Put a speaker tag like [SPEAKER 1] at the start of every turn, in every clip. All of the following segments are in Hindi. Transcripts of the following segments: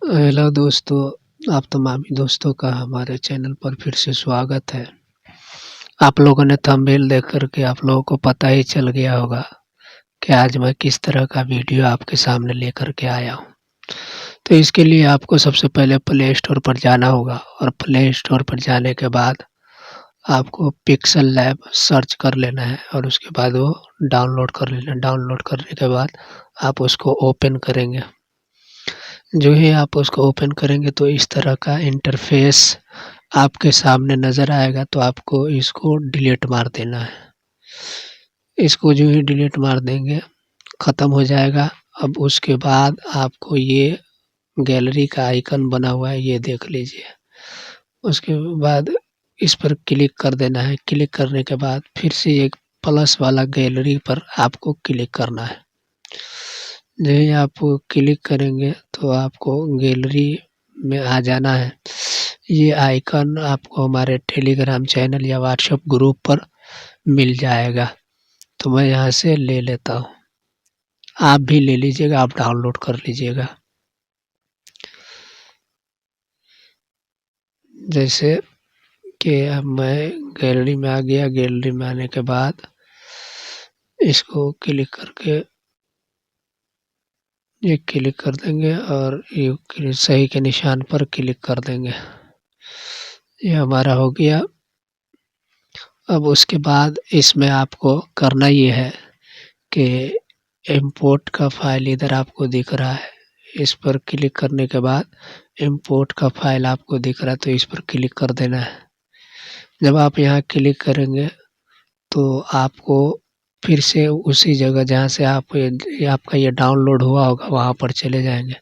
[SPEAKER 1] हेलो दोस्तों, आप तमामी दोस्तों का हमारे चैनल पर फिर से स्वागत है। आप लोगों ने थंबनेल देख कर के आप लोगों को पता ही चल गया होगा कि आज मैं किस तरह का वीडियो आपके सामने लेकर के आया हूँ। तो इसके लिए आपको सबसे पहले प्ले स्टोर पर जाना होगा और प्ले स्टोर पर जाने के बाद आपको पिक्सल लैब सर्च कर लेना है और उसके बाद वो डाउनलोड कर लेना है। डाउनलोड करने के बाद आप उसको ओपन करेंगे। जो ही आप उसको ओपन करेंगे तो इस तरह का इंटरफ़ेस आपके सामने नज़र आएगा, तो आपको इसको डिलीट मार देना है। इसको जो ही डिलीट मार देंगे, ख़त्म हो जाएगा। अब उसके बाद आपको ये गैलरी का आइकन बना हुआ है, ये देख लीजिए। उसके बाद इस पर क्लिक कर देना है। क्लिक करने के बाद फिर से एक प्लस वाला गैलरी पर आपको क्लिक करना है। जो ही आप क्लिक करेंगे तो आपको गैलरी में आ जाना है। ये आइकन आपको हमारे टेलीग्राम चैनल या व्हाट्सएप ग्रुप पर मिल जाएगा। तो मैं यहाँ से ले लेता हूँ। आप भी ले लीजिएगा, आप डाउनलोड कर लीजिएगा। जैसे कि अब मैं गैलरी में आ गया। गैलरी में आने के बाद इसको क्लिक करके ये क्लिक कर देंगे और ये सही के निशान पर क्लिक कर देंगे। ये हमारा हो गया। अब उसके बाद इसमें आपको करना ये है कि इम्पोर्ट का फ़ाइल इधर आपको दिख रहा है। इस पर क्लिक करने के बाद इम्पोर्ट का फ़ाइल आपको दिख रहा है, तो इस पर क्लिक कर देना है। जब आप यहाँ क्लिक करेंगे तो आपको फिर से उसी जगह जहाँ से आपका ये डाउनलोड हुआ होगा वहाँ पर चले जाएँगे।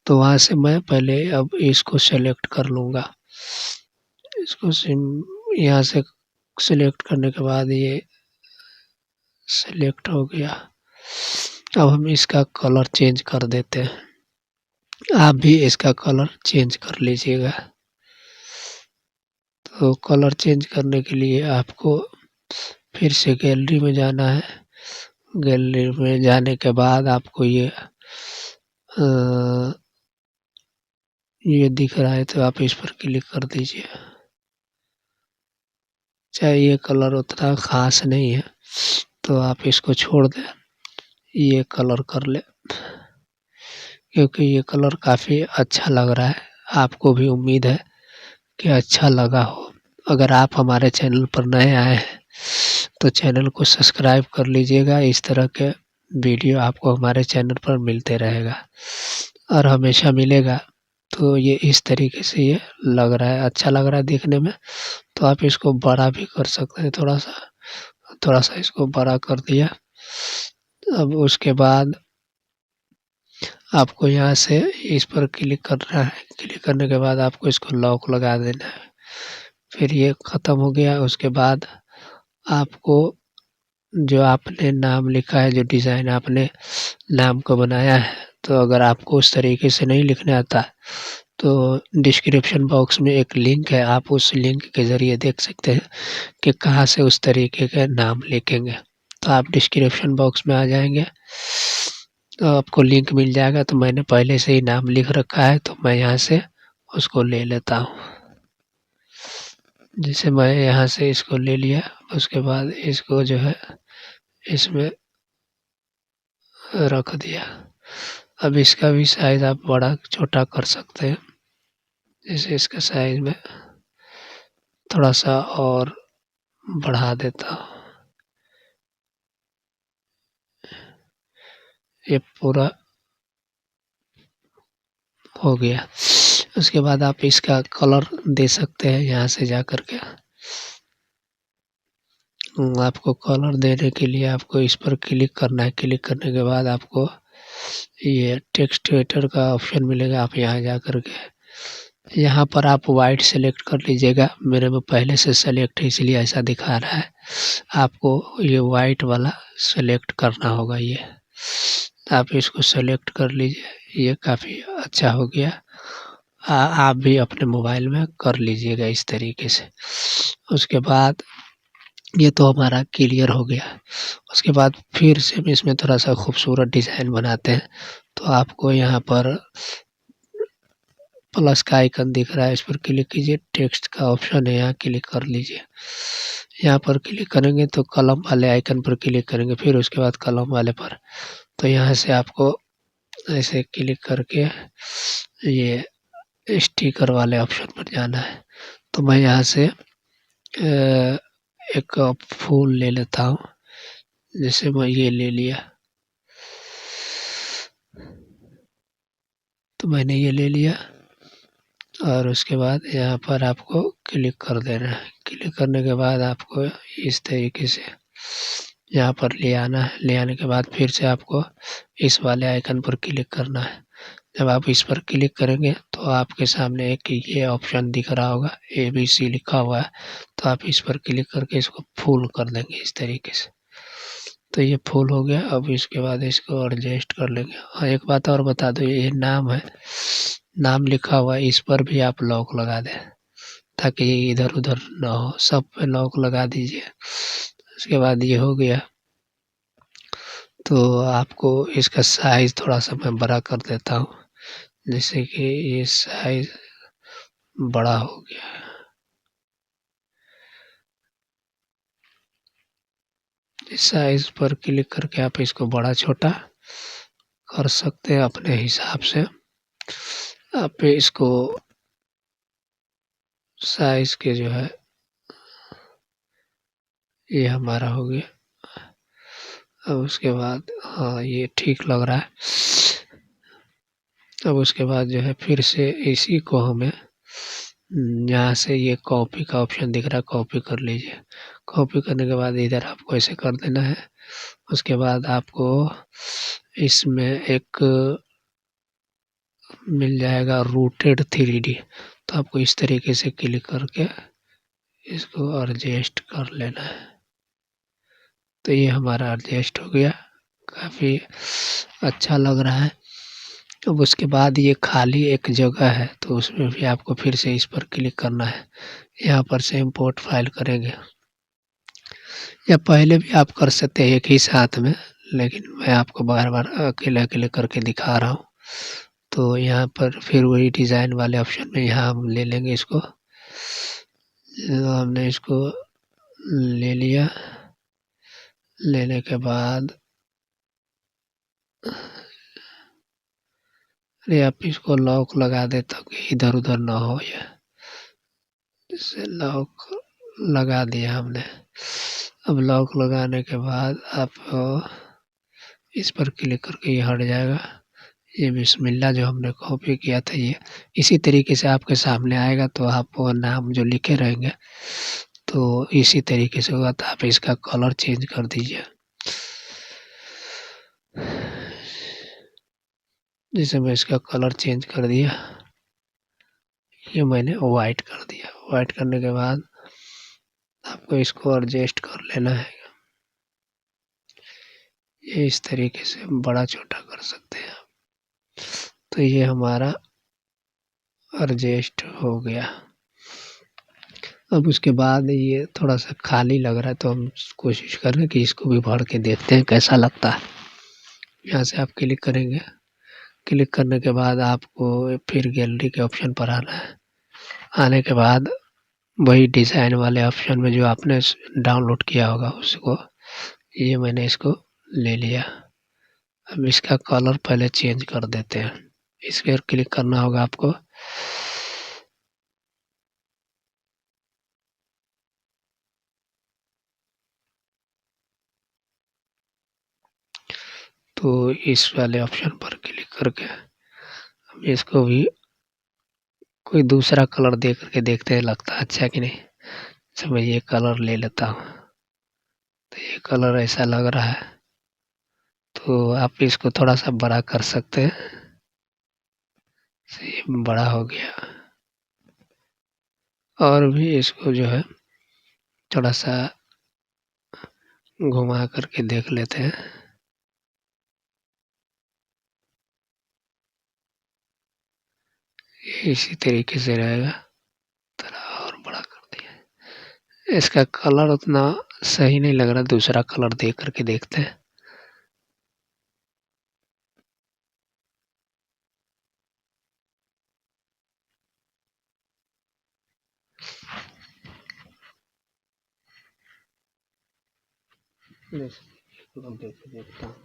[SPEAKER 1] तो वहाँ से मैं पहले अब इसको सेलेक्ट कर लूँगा। इसको यहाँ से सेलेक्ट करने के बाद ये सेलेक्ट हो गया। अब हम इसका कलर चेंज कर देते हैं। आप भी इसका कलर चेंज कर लीजिएगा। तो कलर चेंज करने के लिए आपको फिर से गैलरी में जाना है। गैलरी में जाने के बाद आपको ये दिख रहा है, तो आप इस पर क्लिक कर दीजिए। चाहे ये कलर उतना ख़ास नहीं है, तो आप इसको छोड़ दें, ये कलर कर लें, क्योंकि ये कलर काफ़ी अच्छा लग रहा है। आपको भी उम्मीद है कि अच्छा लगा हो। अगर आप हमारे चैनल पर नए आए हैं तो चैनल को सब्सक्राइब कर लीजिएगा। इस तरह के वीडियो आपको हमारे चैनल पर मिलते रहेगा और हमेशा मिलेगा। तो ये इस तरीके से ये लग रहा है, अच्छा लग रहा है देखने में। तो आप इसको बड़ा भी कर सकते हैं, थोड़ा सा इसको बड़ा कर दिया। अब उसके बाद आपको यहाँ से इस पर क्लिक करना है। क्लिक करने के बाद आपको इसको लॉक लगा देना है। फिर ये ख़त्म हो गया। उसके बाद आपको जो आपने नाम लिखा है, जो डिज़ाइन आपने नाम को बनाया है, तो अगर आपको उस तरीके से नहीं लिखने आता तो डिस्क्रिप्शन बॉक्स में एक लिंक है, आप उस लिंक के ज़रिए देख सकते हैं कि कहाँ से उस तरीके के नाम लिखेंगे। तो आप डिस्क्रिप्शन बॉक्स में आ जाएँगे तो आपको लिंक मिल जाएगा। तो मैंने पहले से ही नाम लिख रखा है, तो मैं यहाँ से उसको ले लेता हूँ। जैसे मैं यहाँ से इसको ले लिया, उसके बाद इसको जो है इसमें रख दिया। अब इसका भी साइज़ आप बड़ा छोटा कर सकते हैं। जैसे इसका साइज़ में थोड़ा सा और बढ़ा देता हूँ। ये पूरा हो गया। उसके बाद आप इसका कलर दे सकते हैं यहाँ से जा कर के। आपको कलर देने के लिए आपको इस पर क्लिक करना है। क्लिक करने के बाद आपको ये टेक्स्ट एडिटर का ऑप्शन मिलेगा। आप यहाँ जा कर के यहाँ पर आप वाइट सेलेक्ट कर लीजिएगा। मेरे में पहले से सेलेक्ट है, इसलिए ऐसा दिखा रहा है। आपको ये वाइट वाला सेलेक्ट करना होगा। ये आप इसको सेलेक्ट कर लीजिए। ये काफ़ी अच्छा हो गया। आप भी अपने मोबाइल में कर लीजिएगा इस तरीके से। उसके बाद ये तो हमारा क्लियर हो गया। उसके बाद फिर से हम इसमें थोड़ा सा खूबसूरत डिज़ाइन बनाते हैं। तो आपको यहाँ पर प्लस का आइकन दिख रहा है, इस पर क्लिक कीजिए। टेक्स्ट का ऑप्शन है, यहाँ क्लिक कर लीजिए। यहाँ पर क्लिक करेंगे तो कलम वाले आइकन पर क्लिक करेंगे, फिर उसके बाद कलम वाले पर। तो यहाँ से आपको ऐसे क्लिक करके ये स्टिकर वाले ऑप्शन पर जाना है। तो मैं यहाँ से एक फूल ले लेता हूँ, जैसे मैं ये ले लिया, तो मैंने ये ले लिया और उसके बाद यहाँ पर आपको क्लिक कर देना है। क्लिक करने के बाद आपको इस तरीके से यहाँ पर ले आना है। ले आने के बाद फिर से आपको इस वाले आइकन पर क्लिक करना है। जब आप इस पर क्लिक करेंगे तो आपके सामने एक ये ऑप्शन दिख रहा होगा, ABC लिखा हुआ है। तो आप इस पर क्लिक करके इसको फुल कर देंगे इस तरीके से। तो ये फुल हो गया। अब इसके बाद इसको एडजस्ट कर लेंगे। हाँ, एक बात और बता दो, ये नाम है, नाम लिखा हुआ है, इस पर भी आप लॉक लगा दें ताकि ये इधर उधर ना हो। सब पे लॉक लगा दीजिए। उसके बाद ये हो गया। तो आपको इसका साइज थोड़ा सा मैं बड़ा कर देता हूँ, जैसे कि ये साइज बड़ा हो गया। इस साइज पर क्लिक करके आप इसको बड़ा छोटा कर सकते हैं अपने हिसाब से। आप इसको साइज के जो है, ये हमारा हो गया। अब उसके बाद हाँ, ये ठीक लग रहा है। अब उसके बाद जो है फिर से इसी को हमें यहाँ से ये कॉपी का ऑप्शन दिख रहा है, कॉपी कर लीजिए। कॉपी करने के बाद इधर आपको ऐसे कर देना है। उसके बाद आपको इसमें एक मिल जाएगा रूटेड 3D। तो आपको इस तरीके से क्लिक करके इसको एडजस्ट कर लेना है। तो ये हमारा एडजस्ट हो गया, काफ़ी अच्छा लग रहा है। अब उसके बाद ये खाली एक जगह है, तो उसमें भी आपको फिर से इस पर क्लिक करना है। यहाँ पर से इम्पोर्ट फाइल करेंगे, या पहले भी आप कर सकते हैं एक ही साथ में, लेकिन मैं आपको बार बार अकेले अकेले करके दिखा रहा हूँ। तो यहाँ पर फिर वही डिज़ाइन वाले ऑप्शन में यहाँ हम ले लेंगे इसको। हमने इसको ले लिया। लेने के बाद अरे आप इसको लॉक लगा दे ताकि इधर उधर ना हो। ये इसे लॉक लगा दिया हमने। अब लॉक लगाने के बाद आप इस पर क्लिक करके ये हट जाएगा। ये बिस्मिल्लाह जो हमने कॉपी किया था, ये इसी तरीके से आपके सामने आएगा। तो आप वो नाम जो लिखे रहेंगे तो इसी तरीके से होगा। तो आप इसका कलर चेंज कर दीजिए। जैसे मैं इसका कलर चेंज कर दिया, ये मैंने वाइट कर दिया। वाइट करने के बाद आपको इसको एडजस्ट कर लेना है। ये इस तरीके से बड़ा छोटा कर सकते हैं। तो ये हमारा एडजस्ट हो गया। अब उसके बाद ये थोड़ा सा खाली लग रहा है, तो हम कोशिश कर रहे हैं कि इसको भी भर के देखते हैं कैसा लगता है। यहाँ से आप क्लिक करेंगे। क्लिक करने के बाद आपको फिर गैलरी के ऑप्शन पर आना है। आने के बाद वही डिज़ाइन वाले ऑप्शन में जो आपने डाउनलोड किया होगा उसको, ये मैंने इसको ले लिया। अब इसका कलर पहले चेंज कर देते हैं। इस पर क्लिक करना होगा आपको। तो इस वाले ऑप्शन पर क्लिक करके हम इसको भी कोई दूसरा कलर दे करके देखते हैं लगता है अच्छा कि नहीं। अच्छा, मैं ये कलर ले लेता हूँ। तो ये कलर ऐसा लग रहा है, तो आप इसको थोड़ा सा बड़ा कर सकते हैं। ये बड़ा हो गया। और भी इसको जो है थोड़ा सा घुमा करके देख लेते हैं। ये इसी तरीके से रहेगा। थोड़ा और बड़ा कर दिया। इसका कलर उतना सही नहीं लग रहा, दूसरा कलर दे करके देखते हैं। देखता हूँ।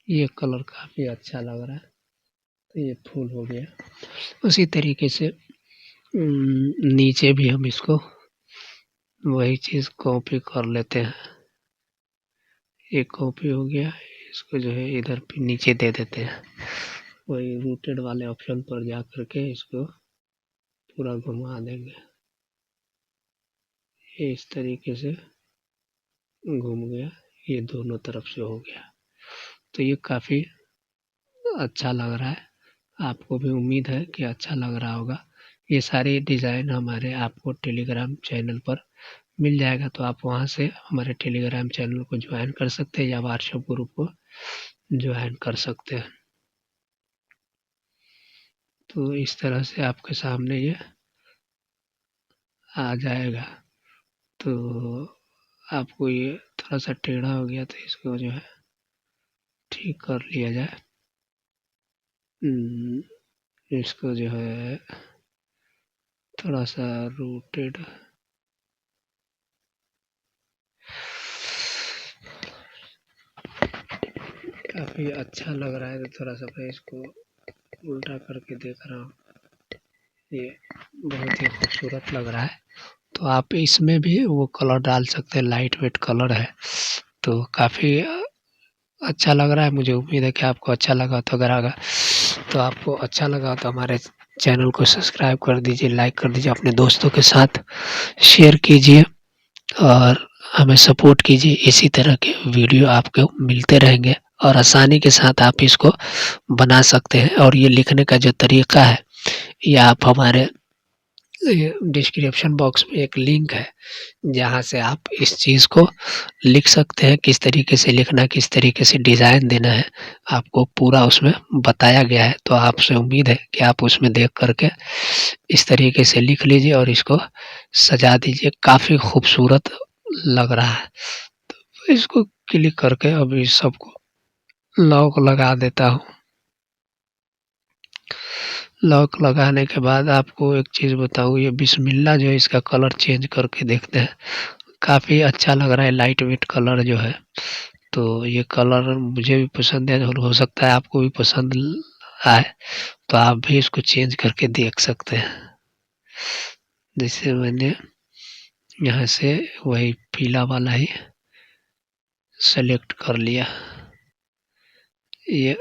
[SPEAKER 1] ये कलर काफी अच्छा लग रहा है, तो ये फुल हो गया। उसी तरीके से नीचे भी हम इसको वही चीज कॉपी कर लेते हैं। ये कॉपी हो गया, इसको जो है इधर पे नीचे दे देते हैं। वही रूटेड वाले ऑप्शन पर जा करके इसको पूरा घुमा देंगे। ये इस तरीके से घूम गया, ये दोनों तरफ से हो गया। तो ये काफी अच्छा लग रहा है, आपको भी उम्मीद है कि अच्छा लग रहा होगा। ये सारे डिजाइन हमारे आपको टेलीग्राम चैनल पर मिल जाएगा, तो आप वहां से हमारे टेलीग्राम चैनल को ज्वाइन कर सकते हैं या व्हाट्सएप ग्रुप को ज्वाइन कर सकते हैं। तो इस तरह से आपके सामने ये आ जाएगा। तो आपको ये थोड़ा सा टेढ़ा हो गया, तो इसको जो है ठीक कर लिया जाए। इसको जो है थोड़ा सा रूटेड काफी अच्छा लग रहा है, तो थोड़ा सा मैं इसको उल्टा करके देख रहा हूँ। ये बहुत ही खूबसूरत लग रहा है। तो आप इसमें भी वो कलर डाल सकते हैं, लाइट वेट कलर है, तो काफी अच्छा लग रहा है। मुझे उम्मीद है कि आपको अच्छा लगा। तो अगर तो आपको अच्छा लगा तो हमारे चैनल को सब्सक्राइब कर दीजिए, लाइक कर दीजिए, अपने दोस्तों के साथ शेयर कीजिए और हमें सपोर्ट कीजिए। इसी तरह के वीडियो आपको मिलते रहेंगे और आसानी के साथ आप इसको बना सकते हैं। और ये लिखने का जो तरीका है, ये आप हमारे डिस्क्रिप्शन बॉक्स में एक लिंक है, जहाँ से आप इस चीज़ को लिख सकते हैं। किस तरीके से लिखना है, किस तरीके से डिज़ाइन देना है, आपको पूरा उसमें बताया गया है। तो आपसे उम्मीद है कि आप उसमें देख करके इस तरीके से लिख लीजिए और इसको सजा दीजिए। काफ़ी खूबसूरत लग रहा है। तो इसको क्लिक करके अभी सबको लॉक लगा देता हूँ। लॉक लगाने के बाद आपको एक चीज़ बताऊँ, ये बिस्मिल्लाह जो है इसका कलर चेंज करके देखते हैं। काफ़ी अच्छा लग रहा है, लाइट वेट कलर जो है। तो ये कलर मुझे भी पसंद है और हो सकता है आपको भी पसंद आए, तो आप भी इसको चेंज करके देख सकते हैं। जैसे मैंने यहाँ से वही पीला वाला ही सेलेक्ट कर लिया। ये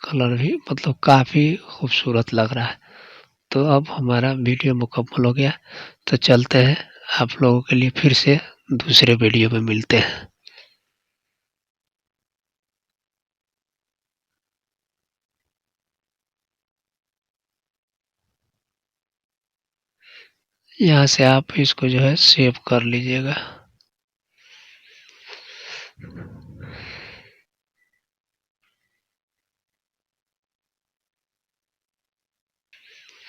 [SPEAKER 1] कलर भी मतलब काफ़ी खूबसूरत लग रहा है। तो अब हमारा वीडियो मुकम्मल हो गया, तो चलते हैं, आप लोगों के लिए फिर से दूसरे वीडियो में मिलते हैं। यहाँ से आप इसको जो है सेव कर लीजिएगा।